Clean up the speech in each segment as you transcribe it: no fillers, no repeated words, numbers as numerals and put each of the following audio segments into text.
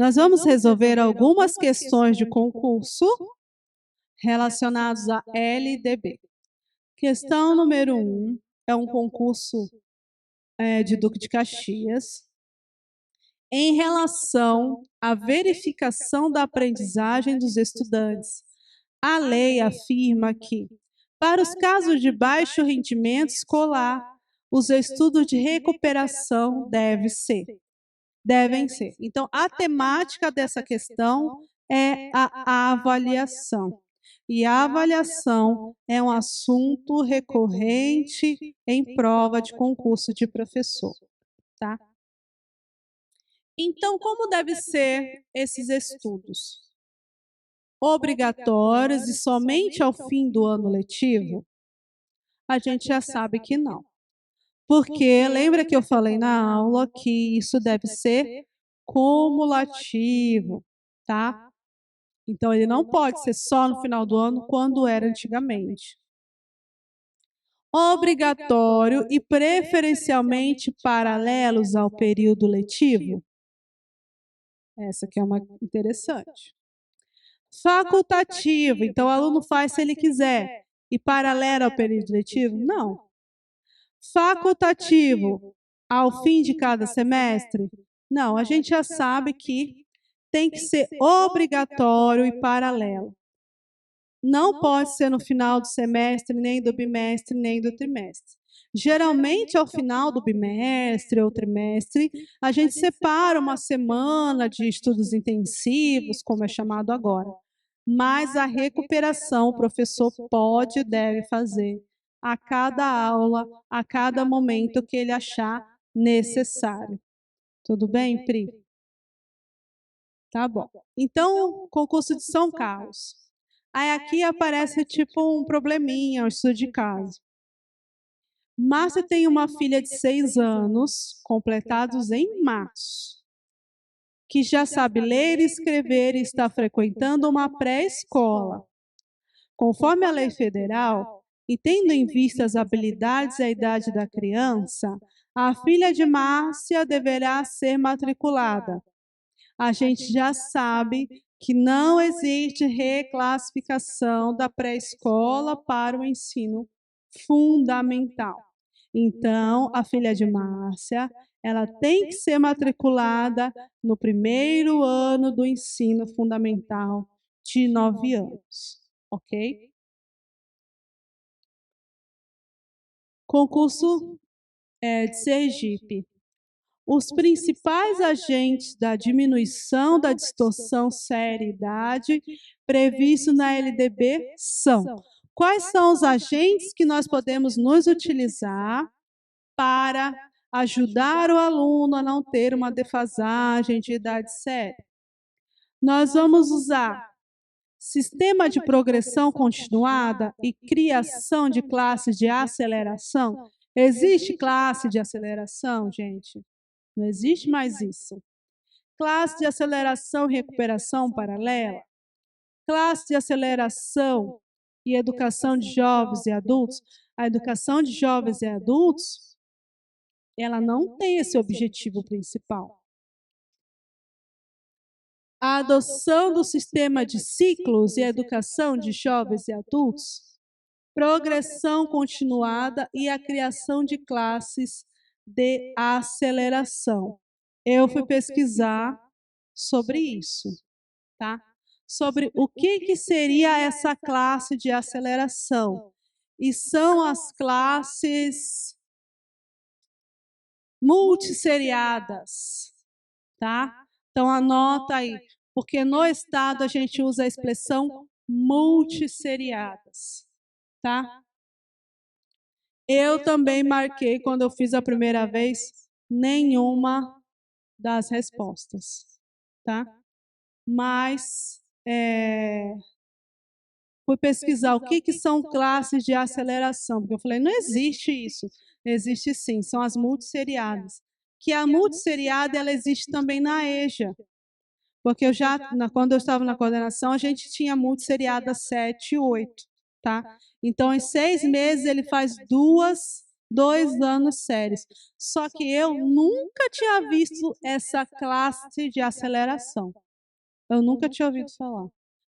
Nós vamos resolver algumas questões de concurso relacionadas a LDB. Questão número 1 é um concurso de Duque de Caxias. Em relação à verificação da aprendizagem dos estudantes, a lei afirma que, para os casos de baixo rendimento escolar, os estudos de recuperação devem ser. Então, a temática dessa questão é a avaliação. E a avaliação é um assunto recorrente em prova de concurso de professor, tá? Então, como devem ser esses estudos? Obrigatórios e somente ao fim do ano letivo? A gente já sabe que não. Porque lembra que eu falei na aula que isso deve ser cumulativo, tá? Então, ele não pode ser só no final do ano, quando era antigamente. Obrigatório e preferencialmente paralelos ao período letivo? Essa aqui é uma interessante. Facultativo, então o aluno faz se ele quiser. E paralelo ao período letivo? Não. Facultativo, ao fim de cada semestre? Não, a gente já sabe que tem que ser obrigatório e paralelo. Não pode ser no final do semestre, nem do bimestre, nem do trimestre. Geralmente, ao final do bimestre ou trimestre, a gente separa uma semana de estudos intensivos, como é chamado agora. Mas a recuperação o professor pode e deve fazer a cada aula, a cada momento que ele achar necessário. Tudo bem, Pri? Tá bom. Então, concurso de São Carlos. Aí aqui aparece tipo um probleminha, um estudo de caso. Márcia tem uma filha de 6 anos, completados em março, que já sabe ler e escrever e está frequentando uma pré-escola. Conforme a lei federal, e tendo em vista as habilidades e a idade da criança, a filha de Márcia deverá ser matriculada. A gente já sabe que não existe reclassificação da pré-escola para o ensino fundamental. Então, a filha de Márcia, ela tem que ser matriculada no primeiro ano do ensino fundamental de 9 anos, ok? Concurso de Sergipe. Os principais agentes da diminuição da distorção série-idade previsto na LDB são: quais são os agentes que nós podemos nos utilizar para ajudar o aluno a não ter uma defasagem de idade séria? Nós vamos usar sistema de progressão continuada e criação de classes de aceleração. Existe classe de aceleração, gente? Não existe mais isso. Classe de aceleração e recuperação paralela, classe de aceleração e educação de jovens e adultos. A educação de jovens e adultos, ela não tem esse objetivo principal. A adoção do sistema de ciclos e educação de jovens e adultos, progressão continuada e a criação de classes de aceleração. Eu fui pesquisar sobre isso, tá? Sobre o que seria essa classe de aceleração. E são as classes multisseriadas, tá? Então anota aí, porque no estado a gente usa a expressão multisseriadas, tá? Eu também marquei, quando eu fiz a primeira vez, nenhuma das respostas, tá? Mas fui pesquisar o que são classes de aceleração, porque eu falei, não existe isso. Existe sim, são as multisseriadas. Que a multisseriada, ela existe também na EJA, porque quando eu estava na coordenação, a gente tinha multisseriada 7 e 8, tá? Então, em 6 meses, ele faz 2 2 anos sérios. Só que eu nunca tinha visto essa classe de aceleração. Eu nunca tinha ouvido falar.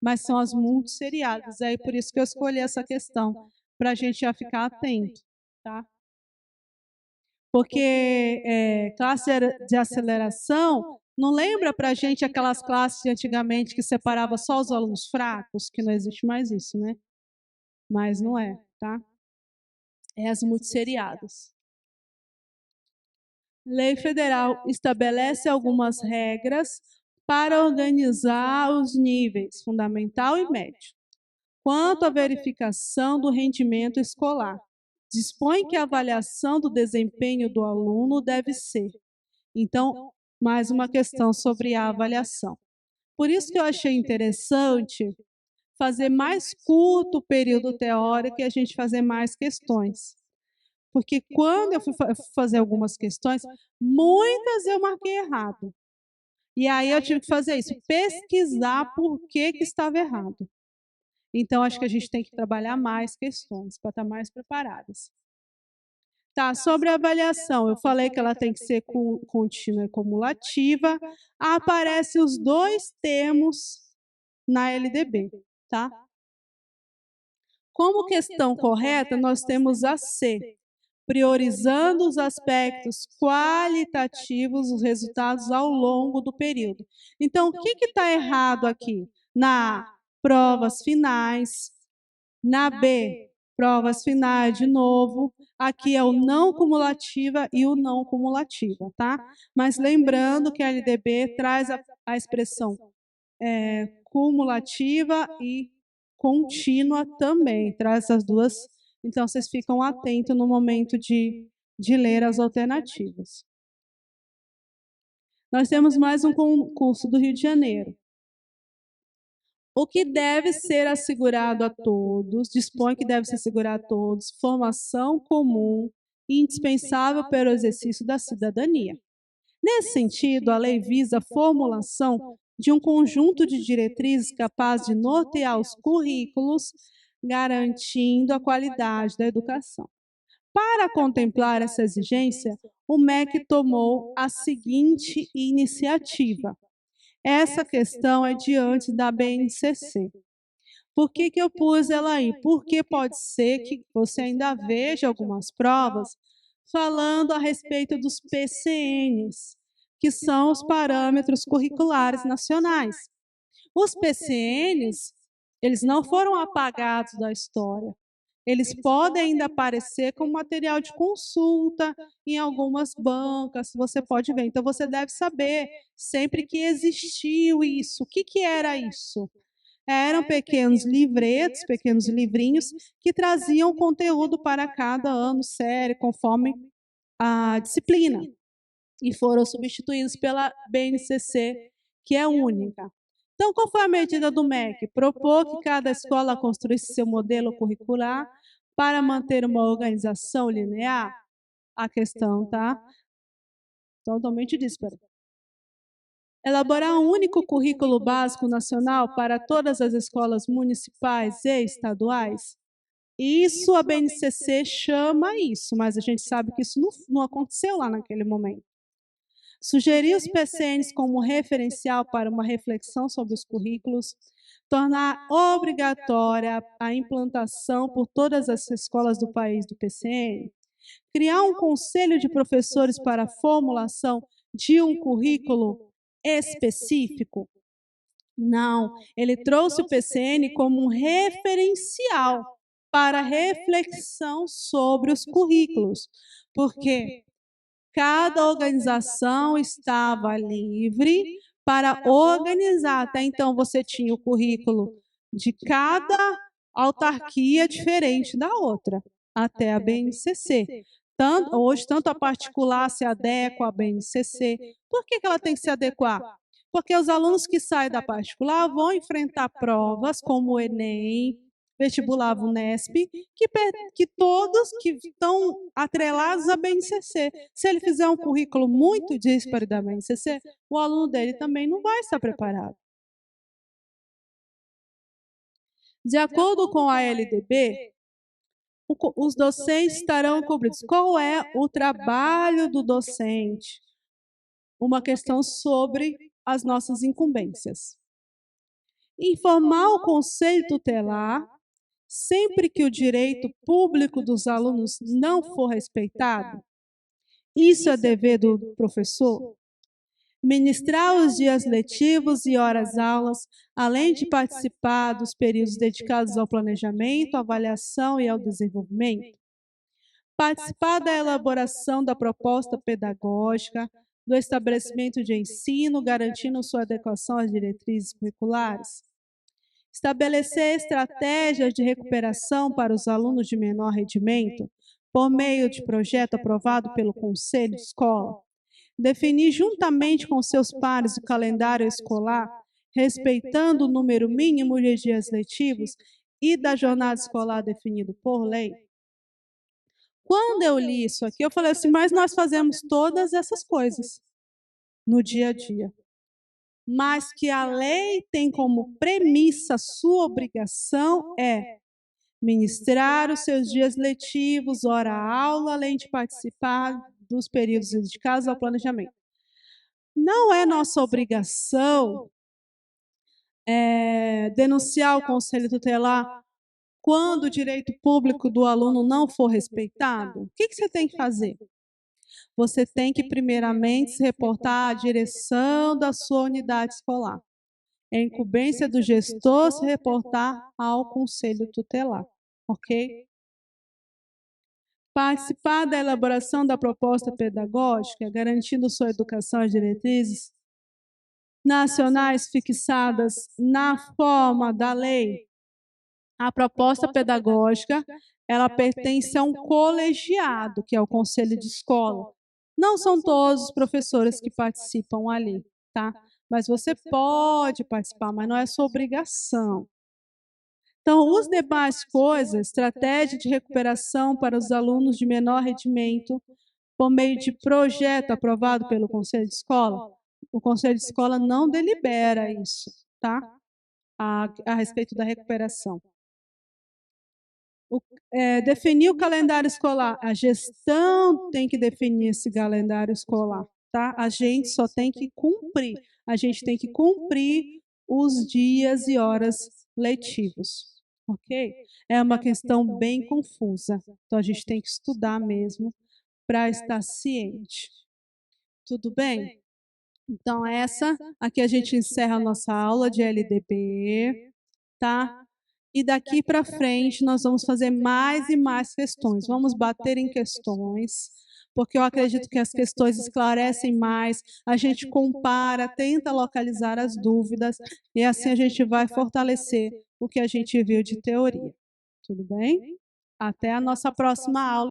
Mas são as multisseriadas. Aí por isso que eu escolhi essa questão, para a gente já ficar atento, tá? Porque classe de aceleração não lembra para a gente aquelas classes de antigamente que separava só os alunos fracos, que não existe mais isso, né? Mas não é, tá? É as multisseriadas. Lei federal estabelece algumas regras para organizar os níveis fundamental e médio. Quanto à verificação do rendimento escolar, dispõe que a avaliação do desempenho do aluno deve ser. Então, mais uma questão sobre a avaliação. Por isso que eu achei interessante fazer mais curto o período teórico e a gente fazer mais questões. Porque quando eu fui fazer algumas questões, muitas eu marquei errado. E aí eu tive que fazer isso, pesquisar por que estava errado. Então, acho que a gente tem que trabalhar mais questões para estar mais preparadas. Tá, sobre a avaliação, eu falei que ela tem que ser contínua e cumulativa. Aparecem os dois termos na LDB, tá? Como questão correta, nós temos a C, priorizando os aspectos qualitativos dos resultados ao longo do período. Então, o que está errado aqui? Na A, provas finais. Na B, provas finais de novo. Aqui é o não cumulativa e o não cumulativa, tá? Mas lembrando que a LDB traz a expressão cumulativa e contínua também, traz as duas. Então, vocês ficam atentos no momento de ler as alternativas. Nós temos mais um concurso do Rio de Janeiro. O que deve ser assegurado a todos, dispõe que deve ser assegurado a todos, formação comum e indispensável para o exercício da cidadania. Nesse sentido, a lei visa a formulação de um conjunto de diretrizes capaz de nortear os currículos, garantindo a qualidade da educação. Para contemplar essa exigência, o MEC tomou a seguinte iniciativa. Essa questão é diante da BNCC. Por que eu pus ela aí? Porque pode ser que você ainda veja algumas provas falando a respeito dos PCNs, que são os parâmetros curriculares nacionais. Os PCNs, eles não foram apagados da história. Eles podem ainda aparecer como material de consulta em algumas bancas, você pode ver. Então, você deve saber sempre que existiu isso. O que era isso? Eram pequenos livretos, pequenos livrinhos, que traziam conteúdo para cada ano série, conforme a disciplina. E foram substituídos pela BNCC, que é única. Então, qual foi a medida do MEC? Propor que cada escola construísse seu modelo curricular para manter uma organização linear. A questão está totalmente díspara. Elaborar um único currículo básico nacional para todas as escolas municipais e estaduais. Isso a BNCC chama isso, mas a gente sabe que isso não aconteceu lá naquele momento. Sugerir os PCNs como referencial para uma reflexão sobre os currículos, tornar obrigatória a implantação por todas as escolas do país do PCN, criar um conselho de professores para a formulação de um currículo específico. Não, ele trouxe o PCN como um referencial para reflexão sobre os currículos, porque cada organização estava livre para organizar. Até então, você tinha o currículo de cada autarquia diferente da outra, até a BNCC. Hoje, tanto a particular se adequa à BNCC. Por que ela tem que se adequar? Porque os alunos que saem da particular vão enfrentar provas como o Enem, vestibular VUNESP, que todos que estão atrelados à BNCC. Se ele fizer um currículo muito dísparo da BNCC, o aluno dele também não vai estar preparado. De acordo com a LDB, Os docentes estarão cobridos. Qual é o trabalho do docente? Uma questão sobre as nossas incumbências. Informar o conselho tutelar sempre que o direito público dos alunos não for respeitado. Isso é dever do professor? Ministrar os dias letivos e horas-aulas, além de participar dos períodos dedicados ao planejamento, avaliação e ao desenvolvimento. Participar da elaboração da proposta pedagógica, do estabelecimento de ensino, garantindo sua adequação às diretrizes curriculares. Estabelecer estratégias de recuperação para os alunos de menor rendimento, por meio de projeto aprovado pelo Conselho de Escola. Definir juntamente com seus pares o calendário escolar, respeitando o número mínimo de dias letivos e da jornada escolar definido por lei. Quando eu li isso aqui, eu falei assim, mas nós fazemos todas essas coisas no dia a dia. Mas que a lei tem como premissa, sua obrigação é ministrar os seus dias letivos, hora-aula, além de participar dos períodos dedicados ao planejamento. Não é nossa obrigação denunciar o conselho tutelar quando o direito público do aluno não for respeitado? O que você tem que fazer? Você tem que, primeiramente, se reportar à direção da sua unidade escolar. É incumbência do gestor se reportar ao conselho tutelar, ok? Participar da elaboração da proposta pedagógica, garantindo sua educação às diretrizes nacionais fixadas na forma da lei. A proposta pedagógica, ela pertence a um colegiado, que é o conselho de escola. Não são todos os professores que participam ali, tá? Mas você pode participar, mas não é sua obrigação. Então, os demais coisas, estratégia de recuperação para os alunos de menor rendimento, por meio de projeto aprovado pelo Conselho de Escola, o Conselho de Escola não delibera isso, tá? A respeito da recuperação. Definir o calendário escolar. A gestão tem que definir esse calendário escolar, tá? A gente só tem que cumprir. A gente tem que cumprir os dias e horas letivos, ok? É uma questão bem confusa, então a gente tem que estudar mesmo para estar ciente. Tudo bem? Então, essa aqui a gente encerra a nossa aula de LDB, tá? E daqui para frente nós vamos fazer mais e mais questões. Vamos bater em questões, porque eu acredito que as questões esclarecem mais, a gente compara, tenta localizar as dúvidas, e assim a gente vai fortalecer o que a gente viu de teoria. Tudo bem? Até a nossa próxima aula.